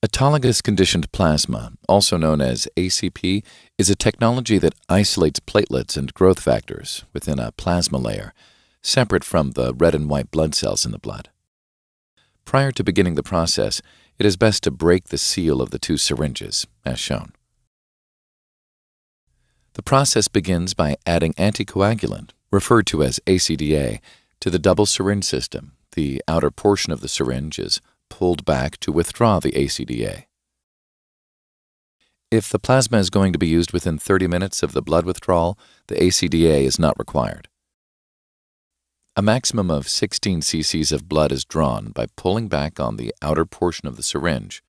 Autologous conditioned plasma, also known as ACP, is a technology that isolates platelets and growth factors within a plasma layer, separate from the red and white blood cells in the blood. Prior to beginning the process, it is best to break the seal of the two syringes, as shown. The process begins by adding anticoagulant, referred to as ACDA, to the double syringe system. The outer portion of the syringe is pulled back to withdraw the ACDA. If the plasma is going to be used within 30 minutes of the blood withdrawal, the ACDA is not required. A maximum of 16 cc's of blood is drawn by pulling back on the outer portion of the syringe.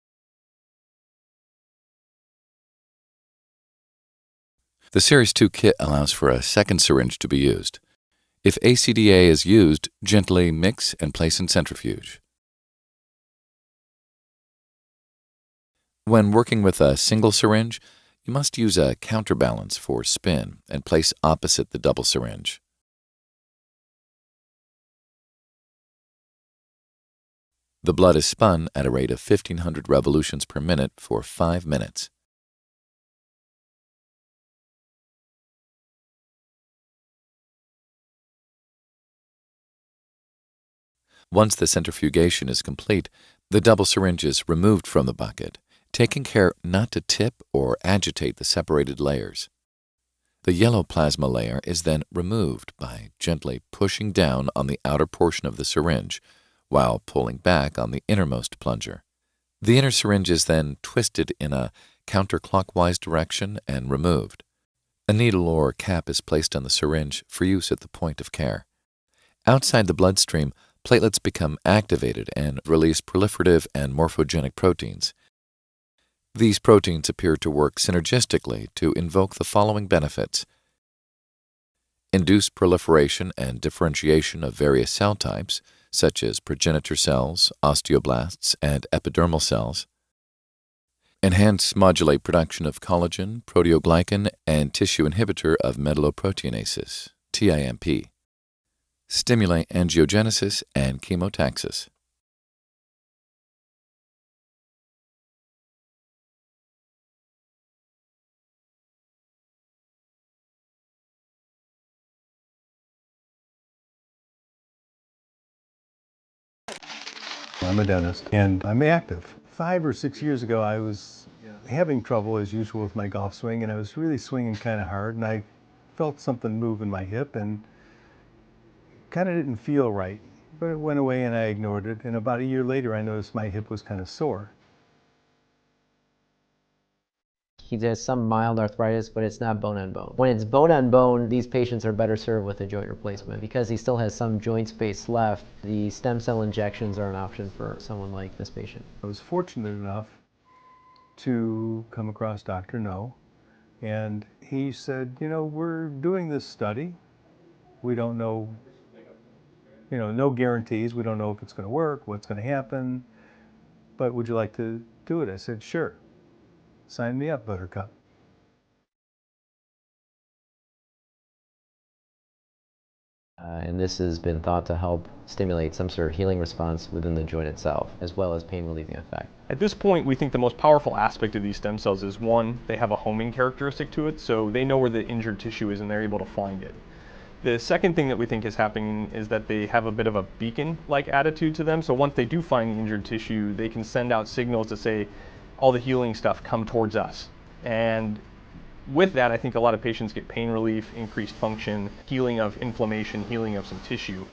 The Series 2 kit allows for a second syringe to be used. If ACDA is used, gently mix and place in centrifuge. When working with a single syringe, you must use a counterbalance for spin and place opposite the double syringe. The blood is spun at a rate of 1,500 revolutions per minute for 5 minutes. Once the centrifugation is complete, the double syringe is removed from the bucket, taking care not to tip or agitate the separated layers. The yellow plasma layer is then removed by gently pushing down on the outer portion of the syringe while pulling back on the innermost plunger. The inner syringe is then twisted in a counterclockwise direction and removed. A needle or cap is placed on the syringe for use at the point of care. Outside the bloodstream, platelets become activated and release proliferative and morphogenic proteins. These proteins appear to work synergistically to invoke the following benefits: induce proliferation and differentiation of various cell types, such as progenitor cells, osteoblasts, and epidermal cells; enhance modulate production of collagen, proteoglycan, and tissue inhibitor of metalloproteinases, TIMP; stimulate angiogenesis and chemotaxis. I'm a dentist and I'm active. 5 or 6 years ago, I was having trouble as usual with my golf swing, and I was really swinging kind of hard, and I felt something move in my hip and kind of didn't feel right, but it went away and I ignored it. And about a year later, I noticed my hip was kind of sore. He has some mild arthritis, but it's not bone on bone. When it's bone on bone, these patients are better served with a joint replacement. Because he still has some joint space left, the stem cell injections are an option for someone like this patient. I was fortunate enough to come across Dr. No, and he said, we're doing this study. We don't know, no guarantees. We don't know if it's going to work, what's going to happen, but would you like to do it? I said, sure. Sign me up, Buttercup. And this has been thought to help stimulate some sort of healing response within the joint itself, as well as pain relieving effect. At this point, we think the most powerful aspect of these stem cells is, one, they have a homing characteristic to it, so they know where the injured tissue is and they're able to find it. The second thing that we think is happening is that they have a bit of a beacon-like attitude to them, so once they do find the injured tissue, they can send out signals to say, all the healing stuff, come towards us. And with that, I think a lot of patients get pain relief, increased function, healing of inflammation, healing of some tissue.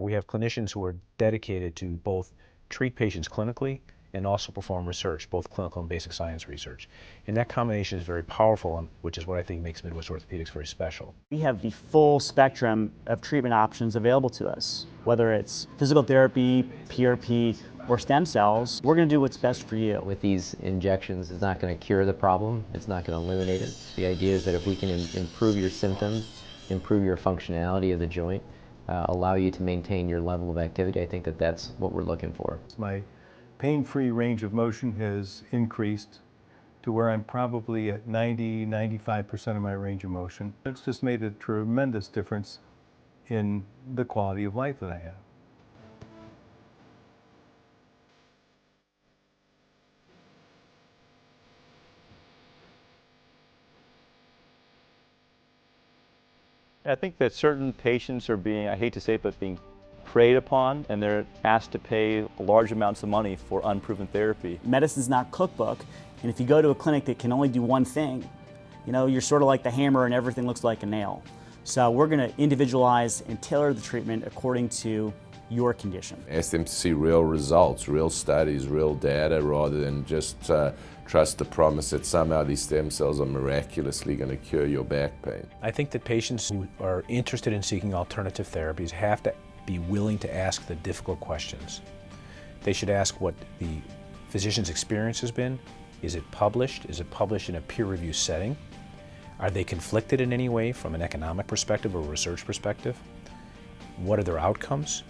We have clinicians who are dedicated to both treat patients clinically and also perform research, both clinical and basic science research. And that combination is very powerful, which is what I think makes Midwest Orthopedics very special. We have the full spectrum of treatment options available to us, whether it's physical therapy, PRP, or stem cells. We're going to do what's best for you. With these injections, it's not going to cure the problem, it's not going to eliminate it. The idea is that if we can improve your symptoms, improve your functionality of the joint, allow you to maintain your level of activity, I think that that's what we're looking for. My pain-free range of motion has increased to where I'm probably at 90–95% of my range of motion. It's just made a tremendous difference in the quality of life that I have. I think that certain patients are being, I hate to say it, but being preyed upon, and they're asked to pay large amounts of money for unproven therapy. Medicine's not cookbook, and if you go to a clinic that can only do one thing, you know, you're sort of like the hammer and everything looks like a nail. So we're going to individualize and tailor the treatment according to your condition. Ask them to see real results, real studies, real data, rather than just trust the promise that somehow these stem cells are miraculously going to cure your back pain. I think that patients who are interested in seeking alternative therapies have to be willing to ask the difficult questions. They should ask what the physician's experience has been. Is it published? Is it published in a peer-reviewed setting? Are they conflicted in any way from an economic perspective or research perspective? What are their outcomes?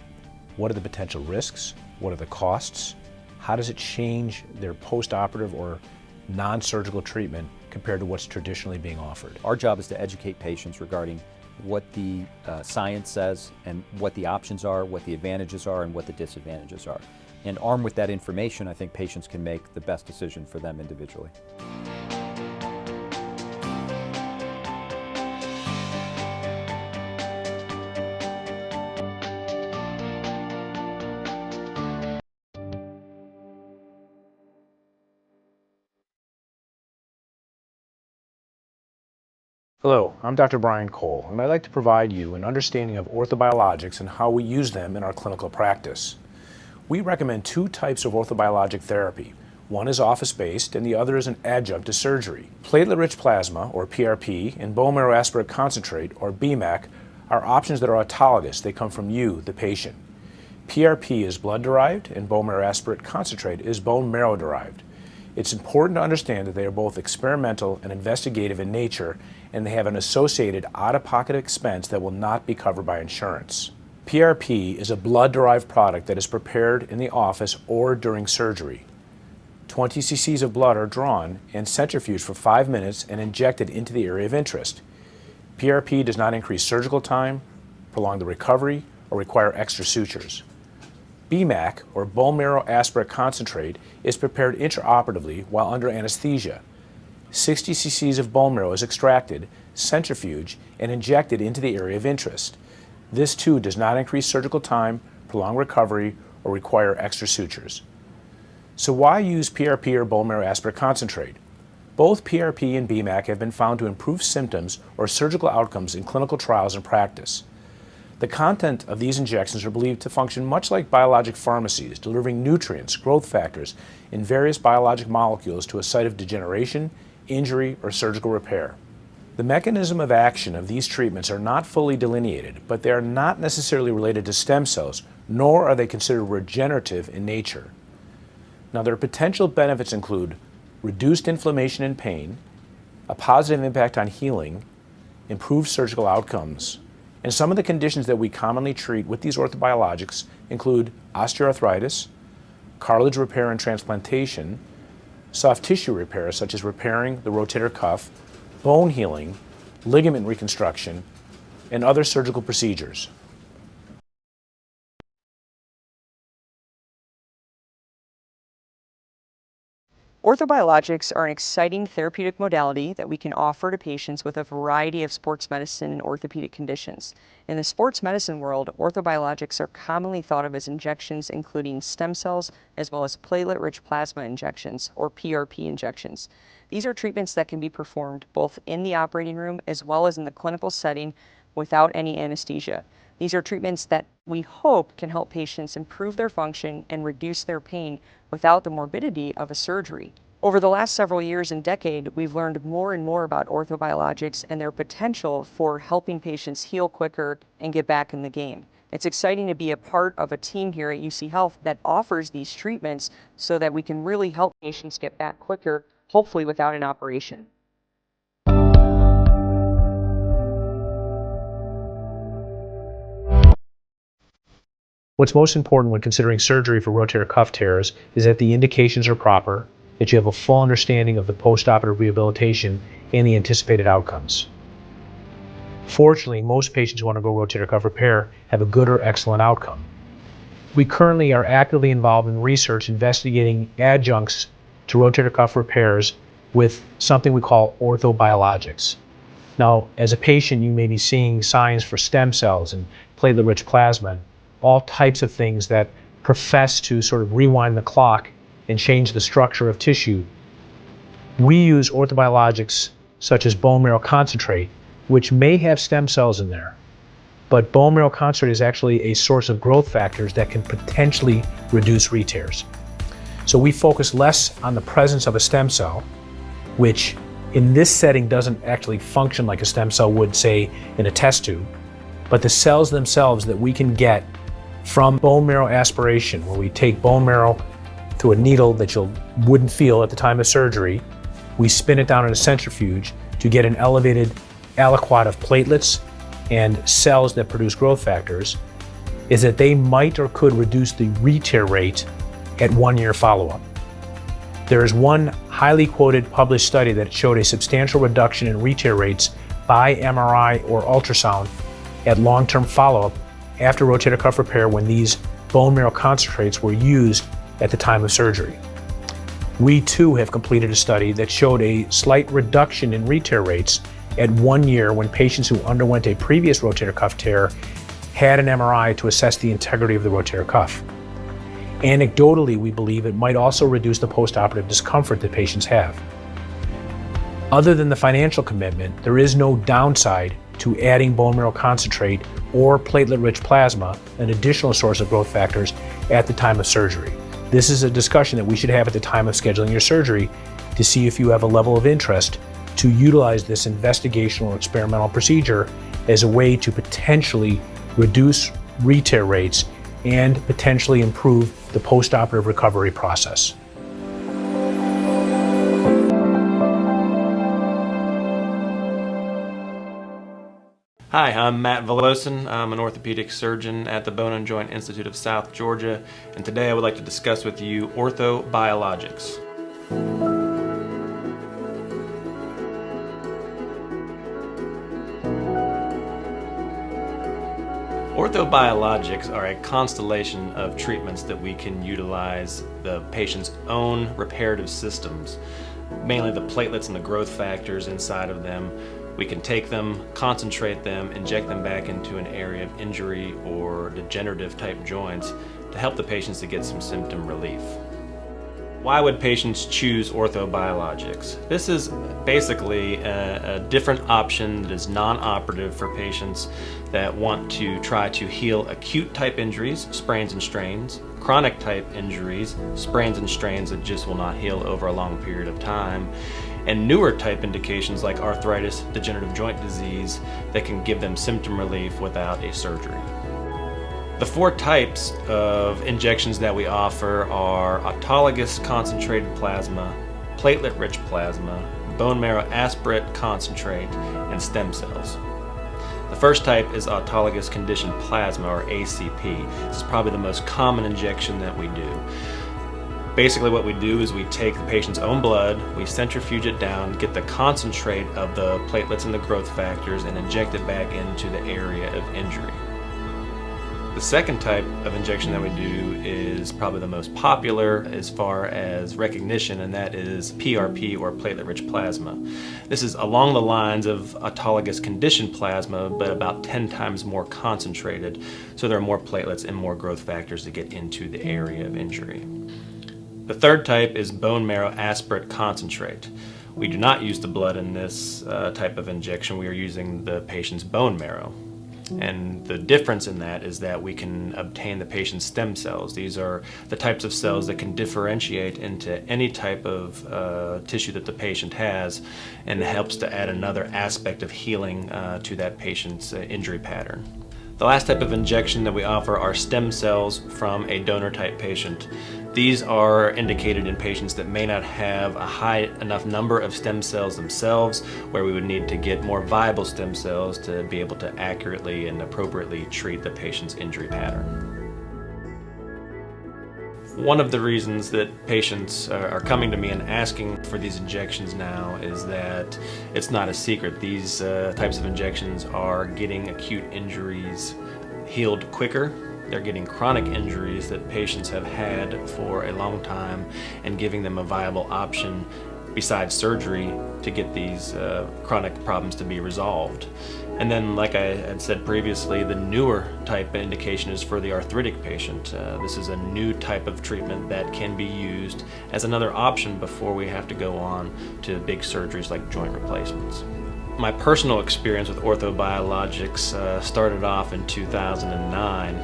What are the potential risks? What are the costs? How does it change their post-operative or non-surgical treatment compared to what's traditionally being offered? Our job is to educate patients regarding what the science says and what the options are, what the advantages are, and what the disadvantages are. And armed with that information, I think patients can make the best decision for them individually. Hello, I'm Dr. Brian Cole, and I'd like to provide you an understanding of orthobiologics and how we use them in our clinical practice. We recommend two types of orthobiologic therapy. One is office-based and the other is an adjunct to surgery. Platelet-rich plasma, or PRP, and bone marrow aspirate concentrate, or BMAC, are options that are autologous. They come from you, the patient. PRP is blood-derived and bone marrow aspirate concentrate is bone marrow-derived. It's important to understand that they are both experimental and investigative in nature, and they have an associated out-of-pocket expense that will not be covered by insurance. PRP is a blood-derived product that is prepared in the office or during surgery. 20 cc's of blood are drawn and centrifuged for 5 minutes and injected into the area of interest. PRP does not increase surgical time, prolong the recovery, or require extra sutures. BMAC, or bone marrow aspirate concentrate, is prepared intraoperatively while under anesthesia. 60 cc's of bone marrow is extracted, centrifuged, and injected into the area of interest. This too does not increase surgical time, prolong recovery, or require extra sutures. So why use PRP or bone marrow aspirate concentrate? Both PRP and BMAC have been found to improve symptoms or surgical outcomes in clinical trials and practice. The content of these injections are believed to function much like biologic pharmacies, delivering nutrients, growth factors, and various biologic molecules to a site of degeneration, injury, or surgical repair. The mechanism of action of these treatments are not fully delineated, but they are not necessarily related to stem cells, nor are they considered regenerative in nature. Now, their potential benefits include reduced inflammation and pain, a positive impact on healing, improved surgical outcomes, and some of the conditions that we commonly treat with these orthobiologics include osteoarthritis, cartilage repair and transplantation, soft tissue repair such as repairing the rotator cuff, bone healing, ligament reconstruction, and other surgical procedures. Orthobiologics are an exciting therapeutic modality that we can offer to patients with a variety of sports medicine and orthopedic conditions. In the sports medicine world, orthobiologics are commonly thought of as injections including stem cells as well as platelet-rich plasma injections, or PRP injections. These are treatments that can be performed both in the operating room as well as in the clinical setting without any anesthesia. These are treatments that we hope can help patients improve their function and reduce their pain without the morbidity of a surgery. Over the last several years and decade, we've learned more and more about orthobiologics and their potential for helping patients heal quicker and get back in the game. It's exciting to be a part of a team here at UC Health that offers these treatments so that we can really help patients get back quicker, hopefully without an operation. What's most important when considering surgery for rotator cuff tears is that the indications are proper, that you have a full understanding of the postoperative rehabilitation and the anticipated outcomes. Fortunately, most patients who undergo rotator cuff repair have a good or excellent outcome. We currently are actively involved in research investigating adjuncts to rotator cuff repairs with something we call orthobiologics. Now, as a patient, you may be seeing signs for stem cells and platelet-rich plasma, all types of things that profess to sort of rewind the clock and change the structure of tissue. We use orthobiologics such as bone marrow concentrate, which may have stem cells in there. But bone marrow concentrate is actually a source of growth factors that can potentially reduce re-tears. So we focus less on the presence of a stem cell, which in this setting doesn't actually function like a stem cell would, say, in a test tube, but the cells themselves that we can get from bone marrow aspiration, where we take bone marrow through a needle that you wouldn't feel at the time of surgery. We spin it down in a centrifuge to get an elevated aliquot of platelets and cells that produce growth factors, is that they might or could reduce the re-tear rate at 1 year follow-up. There is one highly quoted published study that showed a substantial reduction in re-tear rates by MRI or ultrasound at long-term follow-up after rotator cuff repair when these bone marrow concentrates were used at the time of surgery. We too have completed a study that showed a slight reduction in re-tear rates at 1 year when patients who underwent a previous rotator cuff tear had an MRI to assess the integrity of the rotator cuff. Anecdotally, we believe it might also reduce the postoperative discomfort that patients have. Other than the financial commitment, there is no downside to adding bone marrow concentrate or platelet-rich plasma, an additional source of growth factors, at the time of surgery. This is a discussion that we should have at the time of scheduling your surgery to see if you have a level of interest to utilize this investigational or experimental procedure as a way to potentially reduce re-tear rates and potentially improve the postoperative recovery process. Hi, I'm Matt Velosin. I'm an orthopedic surgeon at the Bone and Joint Institute of South Georgia, and today I would like to discuss with you orthobiologics. Orthobiologics are a constellation of treatments that we can utilize the patient's own reparative systems, mainly the platelets and the growth factors inside of them. We can take them, concentrate them, inject them back into an area of injury or degenerative type joints to help the patients to get some symptom relief. Why would patients choose orthobiologics? This is basically a different option that is non-operative for patients that want to try to heal acute type injuries, sprains and strains, chronic type injuries, sprains and strains that just will not heal over a long period of time, and newer type indications like arthritis, degenerative joint disease that can give them symptom relief without a surgery. The 4 types of injections that we offer are autologous concentrated plasma, platelet-rich plasma, bone marrow aspirate concentrate, and stem cells. The first type is autologous conditioned plasma, or ACP. This is probably the most common injection that we do. Basically what we do is we take the patient's own blood, we centrifuge it down, get the concentrate of the platelets and the growth factors, and inject it back into the area of injury. The second type of injection that we do is probably the most popular as far as recognition, and that is PRP, or platelet-rich plasma. This is along the lines of autologous conditioned plasma, but about 10 times more concentrated, so there are more platelets and more growth factors to get into the area of injury. The third type is bone marrow aspirate concentrate. We do not use the blood in this type of injection. We are using the patient's bone marrow. And the difference in that is that we can obtain the patient's stem cells. These are the types of cells that can differentiate into any type of tissue that the patient has, and helps to add another aspect of healing to that patient's injury pattern. The last type of injection that we offer are stem cells from a donor type patient. These are indicated in patients that may not have a high enough number of stem cells themselves, where we would need to get more viable stem cells to be able to accurately and appropriately treat the patient's injury pattern. One of the reasons that patients are coming to me and asking for these injections now is that it's not a secret. These types of injections are getting acute injuries healed quicker. They're getting chronic injuries that patients have had for a long time and giving them a viable option besides surgery to get these chronic problems to be resolved. And then, like I had said previously, the newer type of indication is for the arthritic patient. This is a new type of treatment that can be used as another option before we have to go on to big surgeries like joint replacements. My personal experience with orthobiologics started off in 2009.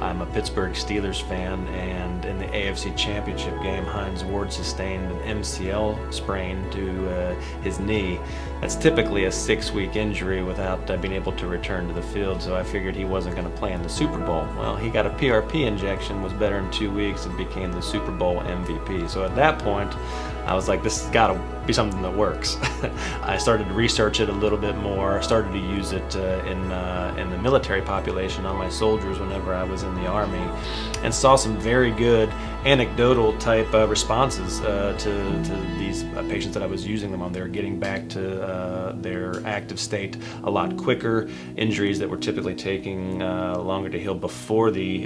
I'm a Pittsburgh Steelers fan, and in the AFC Championship game, Hines Ward sustained an MCL sprain to his knee. That's typically a 6-week injury without being able to return to the field, so I figured he wasn't going to play in the Super Bowl. Well, he got a PRP injection, was better in 2 weeks, and became the Super Bowl MVP. So at that point, I was like, this has got to be something that works. I started to research it a little bit more, started to use it in the military population on my soldiers whenever I was in the Army, and saw some very good anecdotal type responses to these patients that I was using them on. They were getting back to their active state a lot quicker. Injuries that were typically taking longer to heal before the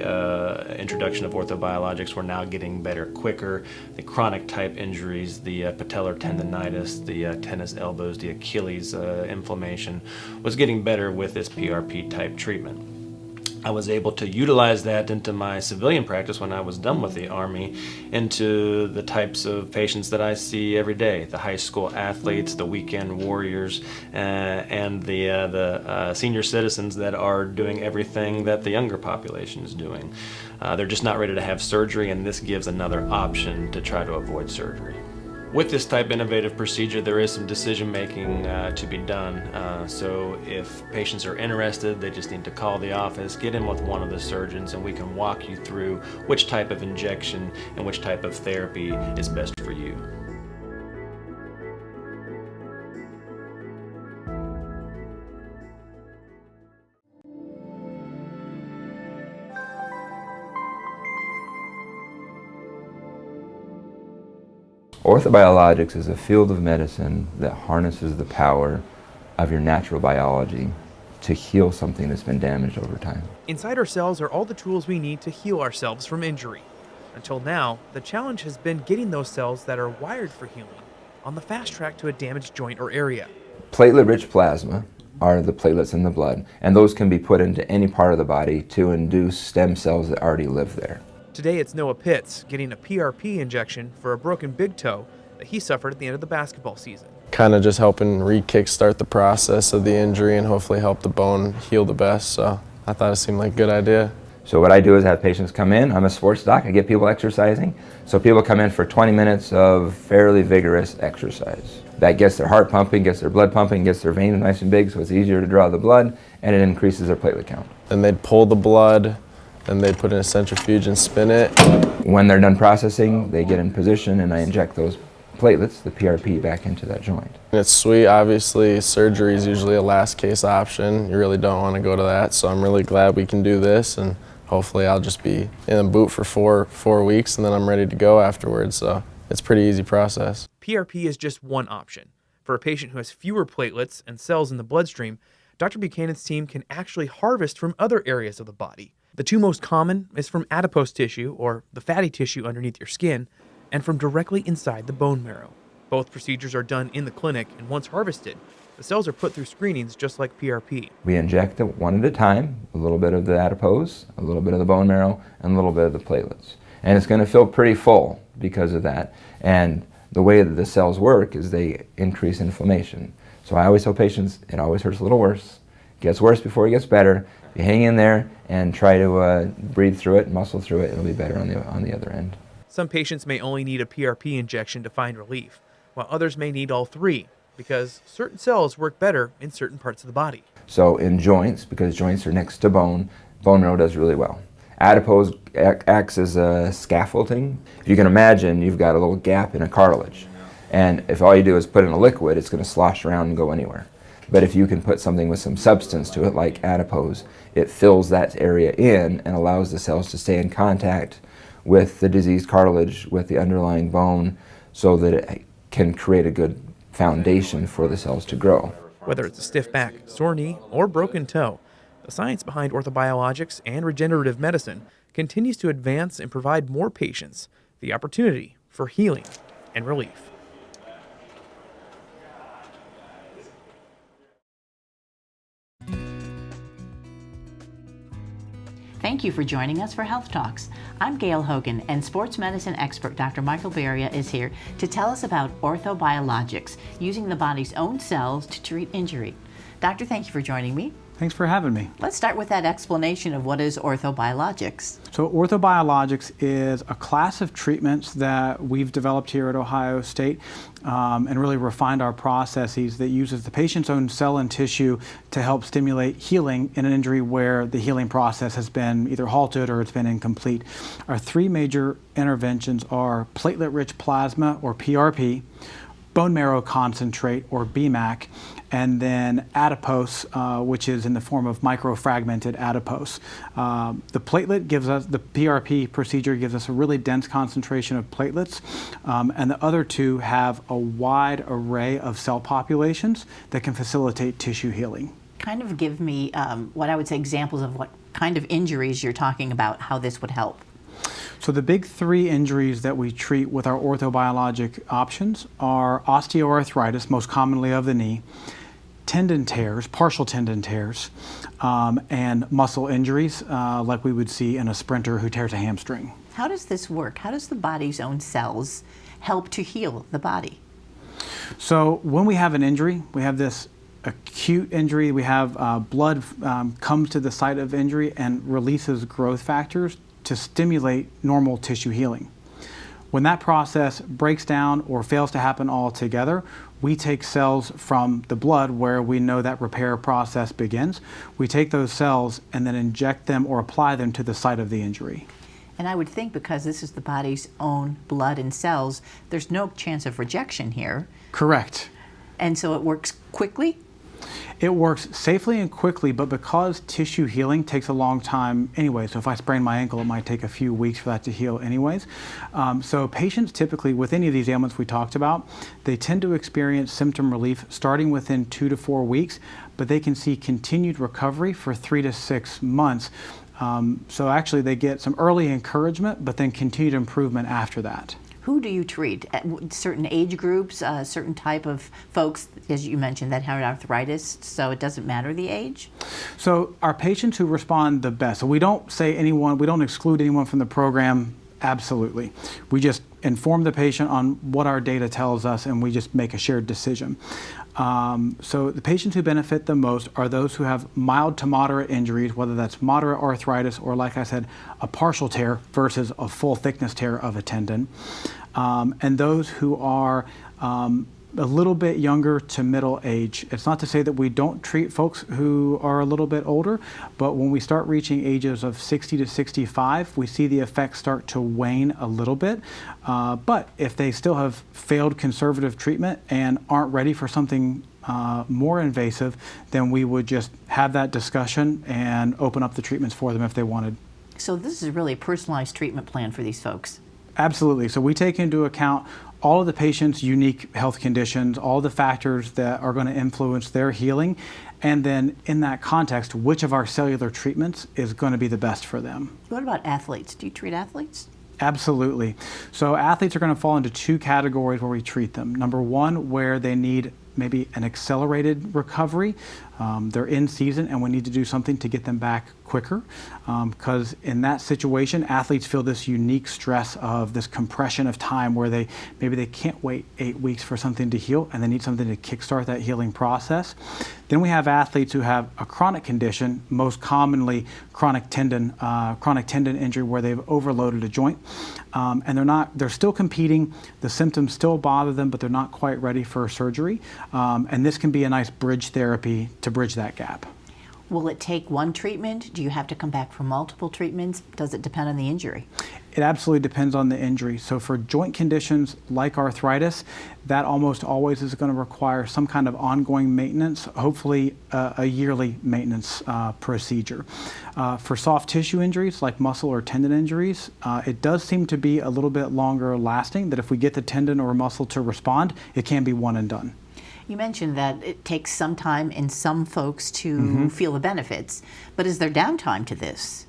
introduction of orthobiologics were now getting better quicker. The chronic type injuries, the patellar tendonitis, the tennis elbows, the Achilles inflammation, was getting better with this PRP type treatment. I was able to utilize that into my civilian practice when I was done with the Army, into the types of patients that I see every day, the high school athletes, the weekend warriors, and the senior citizens that are doing everything that the younger population is doing. They're just not ready to have surgery, and this gives another option to try to avoid surgery. With this type of innovative procedure, there is some decision making to be done. So if patients are interested, they just need to call the office, get in with one of the surgeons, and we can walk you through which type of injection and which type of therapy is best for you. Orthobiologics is a field of medicine that harnesses the power of your natural biology to heal something that's been damaged over time. Inside our cells are all the tools we need to heal ourselves from injury. Until now, the challenge has been getting those cells that are wired for healing on the fast track to a damaged joint or area. Platelet-rich plasma are the platelets in the blood, and those can be put into any part of the body to induce stem cells that already live there. Today it's Noah Pitts getting a PRP injection for a broken big toe that he suffered at the end of the basketball season. Kind of just helping re-kickstart the process of the injury and hopefully help the bone heal the best, so I thought it seemed like a good idea. So what I do is have patients come in. I'm a sports doc. I get people exercising. So people come in for 20 minutes of fairly vigorous exercise. That gets their heart pumping, gets their blood pumping, gets their veins nice and big so it's easier to draw the blood, and it increases their platelet count. And they'd pull the blood, and they put in a centrifuge and spin it. When they're done processing, they get in position and I inject those platelets, the PRP, back into that joint. And it's sweet. Obviously, surgery is usually a last case option. You really don't want to go to that, so I'm really glad we can do this, and hopefully I'll just be in a boot for four weeks and then I'm ready to go afterwards, so it's a pretty easy process. PRP is just one option. For a patient who has fewer platelets and cells in the bloodstream, Dr. Buchanan's team can actually harvest from other areas of the body. The two most common is from adipose tissue, or the fatty tissue underneath your skin, and from directly inside the bone marrow. Both procedures are done in the clinic, and once harvested, the cells are put through screenings just like PRP. We inject it one at a time, a little bit of the adipose, a little bit of the bone marrow, and a little bit of the platelets. And it's going to feel pretty full because of that. And the way that the cells work is they increase inflammation. So I always tell patients, it always hurts a little worse. It gets worse before it gets better. You hang in there and try to breathe through it, muscle through it, it'll be better on the other end. Some patients may only need a PRP injection to find relief, while others may need all three, because certain cells work better in certain parts of the body. So in joints, because joints are next to bone, bone marrow does really well. Adipose acts as a scaffolding. If you can imagine, you've got a little gap in a cartilage, and if all you do is put in a liquid, it's going to slosh around and go anywhere. But if you can put something with some substance to it, like adipose, it fills that area in and allows the cells to stay in contact with the diseased cartilage, with the underlying bone, so that it can create a good foundation for the cells to grow. Whether it's a stiff back, sore knee, or broken toe, the science behind orthobiologics and regenerative medicine continues to advance and provide more patients the opportunity for healing and relief. Thank you for joining us for Health Talks. I'm Gail Hogan, and sports medicine expert Dr. Michael Beria is here to tell us about orthobiologics, using the body's own cells to treat injury. Doctor, thank you for joining me. Thanks for having me. Let's start with that explanation of what is orthobiologics. So orthobiologics is a class of treatments that we've developed here at Ohio State and really refined our processes that uses the patient's own cell and tissue to help stimulate healing in an injury where the healing process has been either halted or it's been incomplete. Our three major interventions are platelet-rich plasma, or PRP, bone marrow concentrate, or BMAC, and then adipose, which is in the form of microfragmented adipose. The platelet gives us, the PRP procedure gives us a really dense concentration of platelets, and the other two have a wide array of cell populations that can facilitate tissue healing. Kind of give me what I would say examples of what kind of injuries you're talking about, how this would help. So the big three injuries that we treat with our orthobiologic options are osteoarthritis, most commonly of the knee, tendon tears, partial tendon tears, and muscle injuries like we would see in a sprinter who tears a hamstring. How does this work? How does the body's own cells help to heal the body? So when we have an injury, we have this acute injury, we have blood comes to the site of injury and releases growth factors to stimulate normal tissue healing. When that process breaks down or fails to happen altogether, we take cells from the blood where we know that repair process begins. We take those cells and then inject them or apply them to the site of the injury. And I would think because this is the body's own blood and cells, there's no chance of rejection here. Correct. And so it works quickly? It works safely and quickly, but because tissue healing takes a long time anyway, so if I sprain my ankle, it might take a few weeks for that to heal anyways. So patients typically, with any of these ailments we talked about, they tend to experience symptom relief starting within 2 to 4 weeks, but they can see continued recovery for 3 to 6 months. So actually they get some early encouragement, but then continued improvement after that. Who do you treat? At certain age groups, certain type of folks, as you mentioned, that have arthritis, so it doesn't matter the age? So our patients who respond the best, so we don't say anyone, we don't exclude anyone from the program, absolutely. We just inform the patient on what our data tells us and we just make a shared decision. So the patients who benefit the most are those who have mild to moderate injuries, whether that's moderate arthritis or, like I said, a partial tear versus a full thickness tear of a tendon. And those who are a little bit younger to middle age. It's not to say that we don't treat folks who are a little bit older, but when we start reaching ages of 60 to 65, we see the effects start to wane a little bit. But if they still have failed conservative treatment and aren't ready for something more invasive, then we would just have that discussion and open up the treatments for them if they wanted. So this is really a personalized treatment plan for these folks. Absolutely. So we take into account all of the patient's unique health conditions, all the factors that are going to influence their healing, and then in that context, which of our cellular treatments is going to be the best for them. What about athletes? Do you treat athletes? Absolutely. So athletes are going to fall into two categories where we treat them. Number one, where they need maybe an accelerated recovery. They're in season and we need to do something to get them back quicker, because in that situation athletes feel this unique stress of this compression of time where maybe they can't wait 8 weeks for something to heal and they need something to kickstart that healing process. Then we have athletes who have a chronic condition, most commonly chronic tendon injury where they've overloaded a joint, and they're still competing, the symptoms still bother them, but they're not quite ready for surgery, and this can be a nice bridge therapy to bridge that gap. Will it take one treatment? Do you have to come back for multiple treatments? Does it depend on the injury? It absolutely depends on the injury. So for joint conditions like arthritis, that almost always is going to require some kind of ongoing maintenance, hopefully a yearly maintenance procedure. For soft tissue injuries like muscle or tendon injuries, it does seem to be a little bit longer lasting, that if we get the tendon or muscle to respond, it can be one and done. You mentioned that it takes some time in some folks to feel the benefits, but is there downtime to this?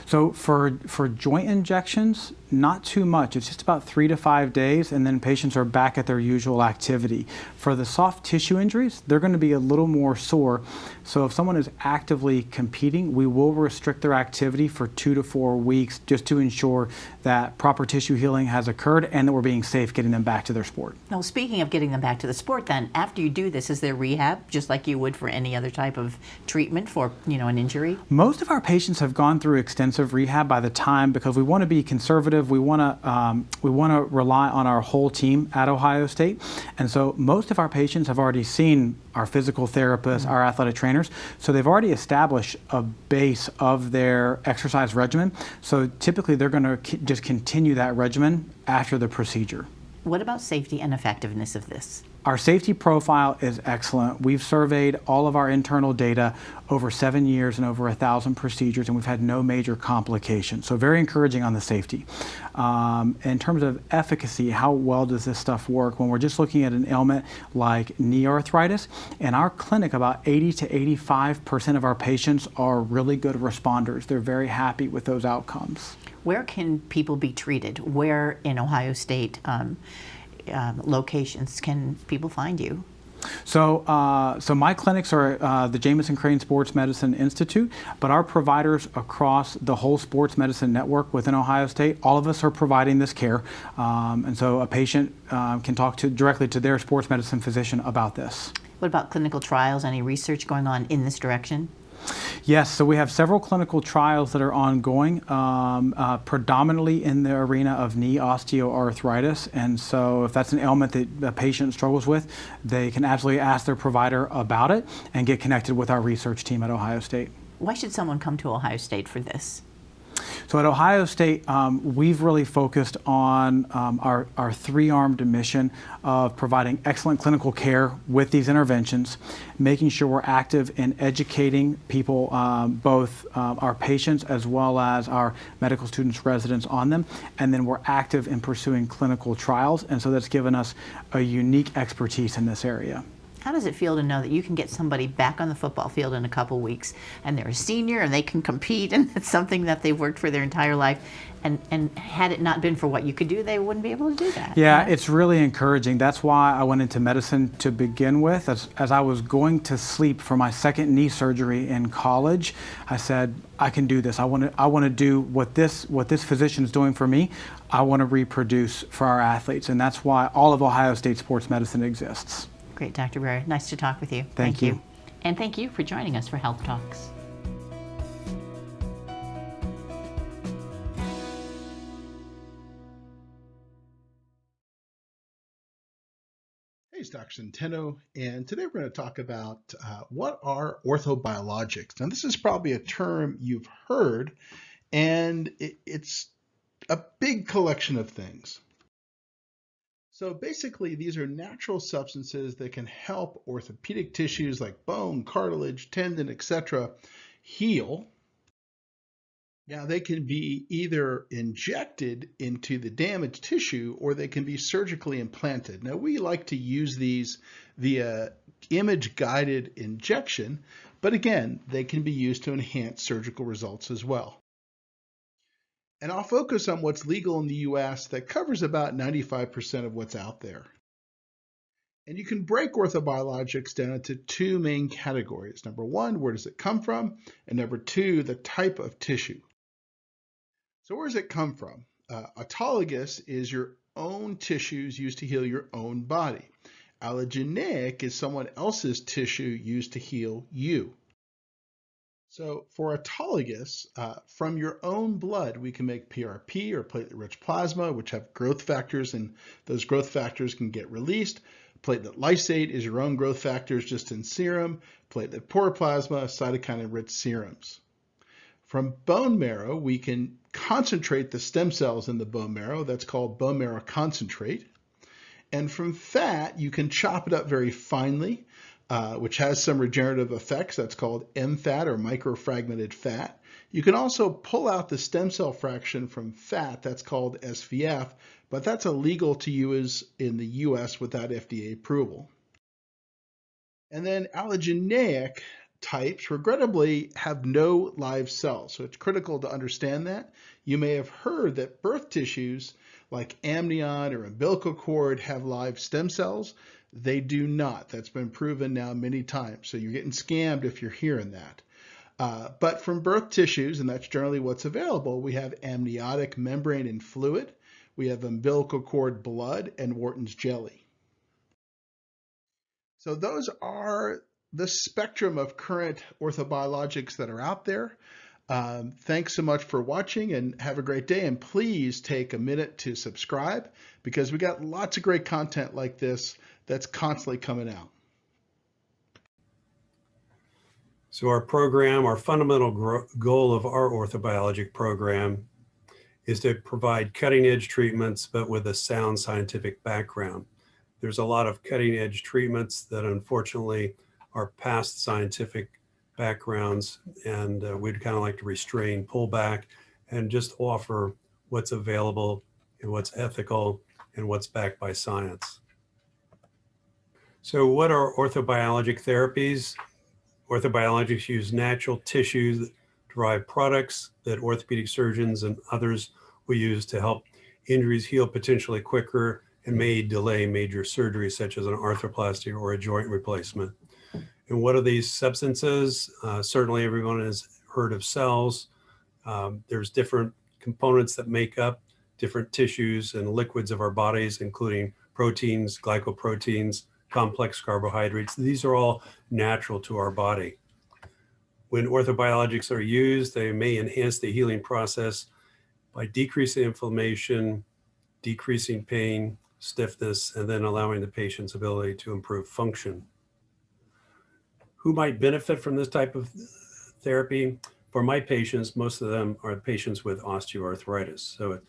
So for joint injections, not too much. It's just about 3 to 5 days, and then patients are back at their usual activity. For the soft tissue injuries, they're going to be a little more sore. So if someone is actively competing, we will restrict their activity for 2 to 4 weeks just to ensure that proper tissue healing has occurred and that we're being safe getting them back to their sport. Now, speaking of getting them back to the sport, then, after you do this, is there rehab, just like you would for any other type of treatment for, an injury? Most of our patients have gone through extensive rehab by the time, because we want to be conservative. We want to rely on our whole team at Ohio State, and so most of our patients have already seen our physical therapists, our athletic trainers, so they've already established a base of their exercise regimen. So typically, they're going to just continue that regimen after the procedure. What about safety and effectiveness of this? Our safety profile is excellent. We've surveyed all of our internal data over 7 years and over 1,000 procedures, and we've had no major complications. So very encouraging on the safety. In terms of efficacy, how well does this stuff work? When we're just looking at an ailment like knee arthritis, in our clinic, about 80 to 85% of our patients are really good responders. They're very happy with those outcomes. Where can people be treated? Where in Ohio State locations can people find you? So my clinics are the Jamison Crane Sports Medicine Institute, but our providers across the whole sports medicine network within Ohio State, all of us are providing this care. And so a patient can talk directly to their sports medicine physician about this. What about clinical trials? Any research going on in this direction? Yes, so we have several clinical trials that are ongoing, predominantly in the arena of knee osteoarthritis. And so if that's an ailment that a patient struggles with, they can absolutely ask their provider about it and get connected with our research team at Ohio State. Why should someone come to Ohio State for this? So at Ohio State, we've really focused on our three-armed mission of providing excellent clinical care with these interventions, making sure we're active in educating people, both our patients as well as our medical students, residents on them, and then we're active in pursuing clinical trials, and so that's given us a unique expertise in this area. How does it feel to know that you can get somebody back on the football field in a couple weeks and they're a senior and they can compete and it's something that they've worked for their entire life, and had it not been for what you could do, they wouldn't be able to do that? Yeah, it's really encouraging. That's why I went into medicine to begin with. As I was going to sleep for my second knee surgery in college, I said, I can do this. I want to do what this physician is doing for me. I want to reproduce for our athletes, and that's why all of Ohio State sports medicine exists. Great, Dr. Beria. Nice to talk with you. Thank you. And thank you for joining us for Health Talks. Hey, it's Dr. Centeno, and today we're going to talk about what are orthobiologics. Now, this is probably a term you've heard, and it's a big collection of things. So basically, these are natural substances that can help orthopedic tissues like bone, cartilage, tendon, etc. heal. Now, they can be either injected into the damaged tissue or they can be surgically implanted. Now, we like to use these via image-guided injection, but again, they can be used to enhance surgical results as well. And I'll focus on what's legal in the US that covers about 95% of what's out there. And you can break orthobiologics down into two main categories. Number one, where does it come from? And number two, the type of tissue. So where does it come from? Autologous is your own tissues used to heal your own body. Allogeneic is someone else's tissue used to heal you. So for autologous, from your own blood, we can make PRP or platelet-rich plasma, which have growth factors, and those growth factors can get released. Platelet lysate is your own growth factors just in serum. Platelet-poor plasma, cytokine-rich serums. From bone marrow, we can concentrate the stem cells in the bone marrow. That's called bone marrow concentrate. And from fat, you can chop it up very finely, which has some regenerative effects. That's called MFAT or microfragmented fat. You can also pull out the stem cell fraction from fat. That's called SVF, but that's illegal to use in the US without FDA approval. And then allogeneic types, regrettably, have no live cells. So it's critical to understand that. You may have heard that birth tissues like amnion or umbilical cord have live stem cells. They do not. That's been proven now many times. So you're getting scammed if you're hearing that. But from birth tissues, and that's generally what's available, we have amniotic membrane and fluid. We have umbilical cord blood and Wharton's jelly. So those are the spectrum of current orthobiologics that are out there. Thanks so much for watching and have a great day. And please take a minute to subscribe because we got lots of great content like this that's constantly coming out. So our program, our fundamental goal of our orthobiologic program is to provide cutting edge treatments, but with a sound scientific background. There's a lot of cutting edge treatments that unfortunately are past scientific backgrounds, and we'd kind of like to restrain, pull back, and just offer what's available and what's ethical and what's backed by science. So what are orthobiologic therapies? Orthobiologics use natural tissue-derived products that orthopedic surgeons and others will use to help injuries heal potentially quicker and may delay major surgery such as an arthroplasty or a joint replacement. And what are these substances? Certainly everyone has heard of cells. There's different components that make up different tissues and liquids of our bodies, including proteins, glycoproteins, complex carbohydrates. These are all natural to our body. When orthobiologics are used, they may enhance the healing process by decreasing inflammation, decreasing pain, stiffness, and then allowing the patient's ability to improve function. Who might benefit from this type of therapy? For my patients, most of them are patients with osteoarthritis. So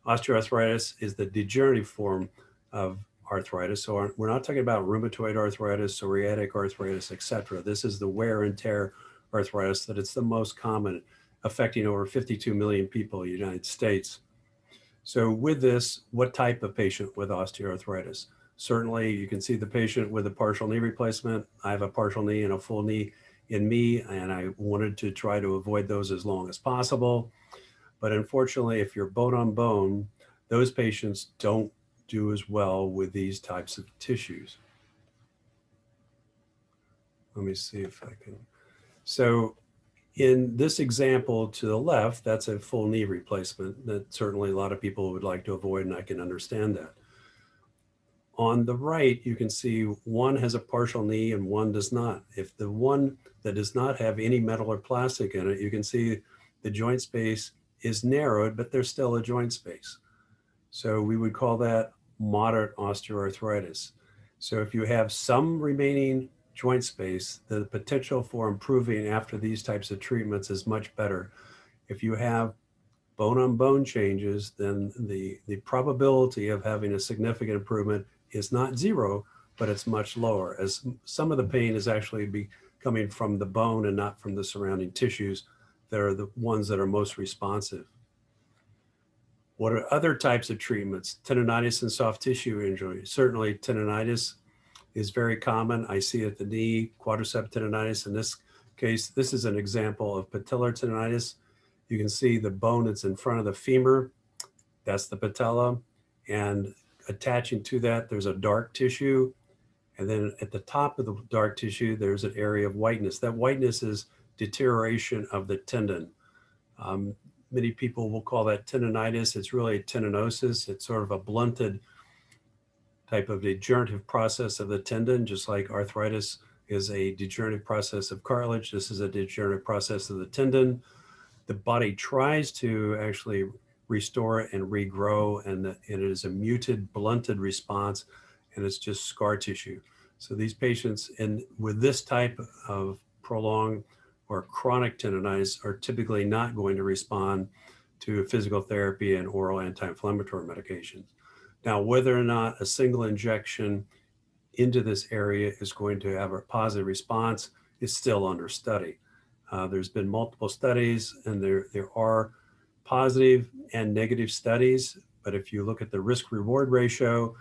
osteoarthritis is the degenerative form of arthritis. So we're not talking about rheumatoid arthritis, psoriatic arthritis, etc. This is the wear and tear arthritis that it's the most common, affecting over 52 million people in the United States. So with this, what type of patient with osteoarthritis? Certainly you can see the patient with a partial knee replacement. I have a partial knee and a full knee in me, and I wanted to try to avoid those as long as possible. But unfortunately, if you're bone on bone, those patients don't do as well with these types of tissues. Let me see if I can. So in this example to the left, that's a full knee replacement that certainly a lot of people would like to avoid, and I can understand that. On the right, you can see one has a partial knee and one does not. If the one that does not have any metal or plastic in it, you can see the joint space is narrowed, but there's still a joint space. So we would call that moderate osteoarthritis. So if you have some remaining joint space, the potential for improving after these types of treatments is much better. If you have bone on bone changes, then the probability of having a significant improvement is not zero, but it's much lower, as some of the pain is actually coming from the bone and not from the surrounding tissues that are the ones that are most responsive. What are other types of treatments? Tendonitis and soft tissue injury. Certainly tendonitis is very common. I see at the knee, quadricep tendonitis. In this case, this is an example of patellar tendonitis. You can see the bone that's in front of the femur. That's the patella. And attaching to that, there's a dark tissue. And then at the top of the dark tissue, there's an area of whiteness. That whiteness is deterioration of the tendon. Many people will call that tendonitis. It's really tendinosis. It's sort of a blunted type of degenerative process of the tendon, just like arthritis is a degenerative process of cartilage. This is a degenerative process of the tendon. The body tries to actually restore it and regrow, and it is a muted, blunted response, and it's just scar tissue. So these patients with this type of prolonged or chronic tendonitis are typically not going to respond to physical therapy and oral anti-inflammatory medications. Now, whether or not a single injection into this area is going to have a positive response is still under study. There's been multiple studies, and there are positive and negative studies, but if you look at the risk-reward ratio,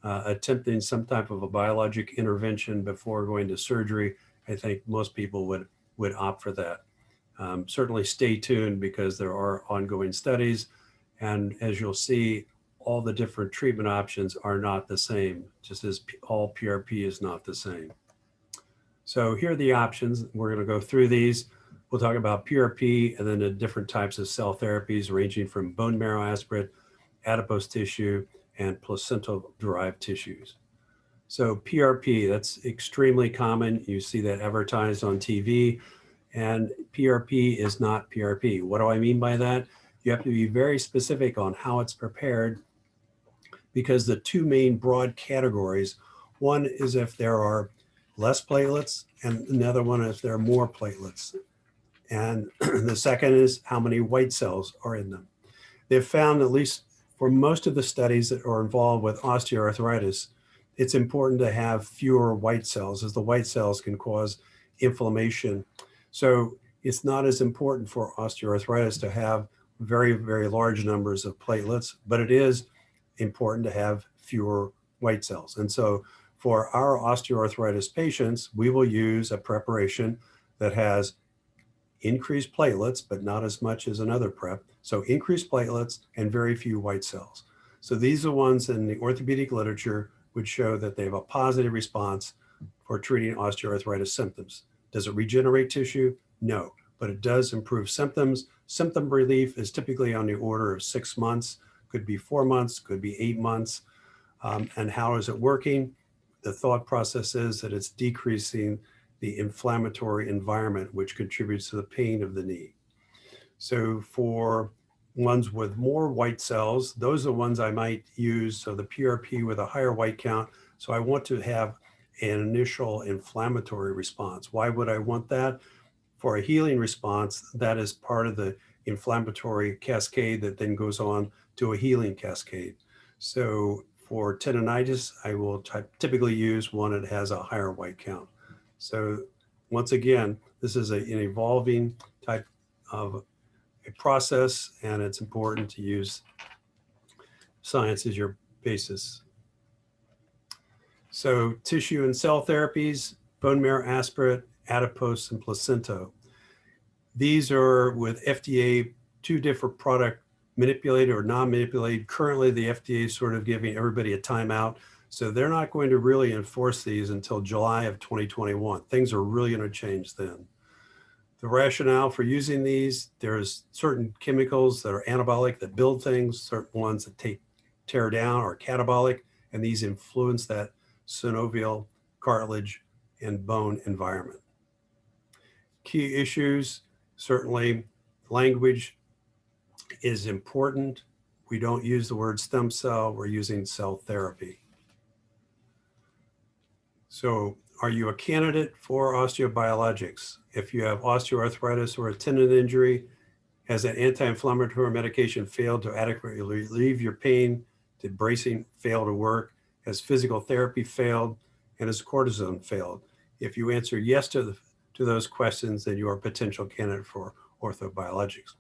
attempting some type of a biologic intervention before going to surgery I think most people would opt for that. Certainly stay tuned because there are ongoing studies. And as you'll see, all the different treatment options are not the same, just as all PRP is not the same. So here are the options. We're going to go through these. We'll talk about PRP and then the different types of cell therapies ranging from bone marrow aspirate, adipose tissue, and placental-derived tissues. So PRP, that's extremely common. You see that advertised on TV, and PRP is not PRP. What do I mean by that? You have to be very specific on how it's prepared, because the two main broad categories, one is if there are less platelets, and another one is if there are more platelets. And the second is how many white cells are in them. They've found, at least for most of the studies that are involved with osteoarthritis, it's important to have fewer white cells, as the white cells can cause inflammation. So it's not as important for osteoarthritis to have very, very large numbers of platelets, but it is important to have fewer white cells. And so for our osteoarthritis patients, we will use a preparation that has increased platelets, but not as much as another prep. So increased platelets and very few white cells. So these are ones in the orthopedic literature would show that they have a positive response for treating osteoarthritis symptoms. Does it regenerate tissue? No, but it does improve symptoms. Symptom relief is typically on the order of 6 months, could be 4 months, could be 8 months. And how is it working? The thought process is that it's decreasing the inflammatory environment, which contributes to the pain of the knee. So for ones with more white cells, those are the ones I might use. So the PRP with a higher white count. So I want to have an initial inflammatory response. Why would I want that? For a healing response, that is part of the inflammatory cascade that then goes on to a healing cascade. So for tendonitis, I will typically use one that has a higher white count. So once again, this is an evolving type of a process, and it's important to use science as your basis. So tissue and cell therapies, bone marrow aspirate, adipose, and placental. These are with FDA, 2 different product, manipulated or non-manipulated. Currently, the FDA is sort of giving everybody a timeout. So they're not going to really enforce these until July of 2021. Things are really going to change then. The rationale for using these, there's certain chemicals that are anabolic that build things, certain ones that tear down are catabolic, and these influence that synovial, cartilage, and bone environment. Key issues, certainly language is important. We don't use the word stem cell, we're using cell therapy. So are you a candidate for osteobiologics? If you have osteoarthritis or a tendon injury, has an anti-inflammatory medication failed to adequately relieve your pain? Did bracing fail to work? Has physical therapy failed? And has cortisone failed? If you answer yes to those questions, then you are a potential candidate for orthobiologics.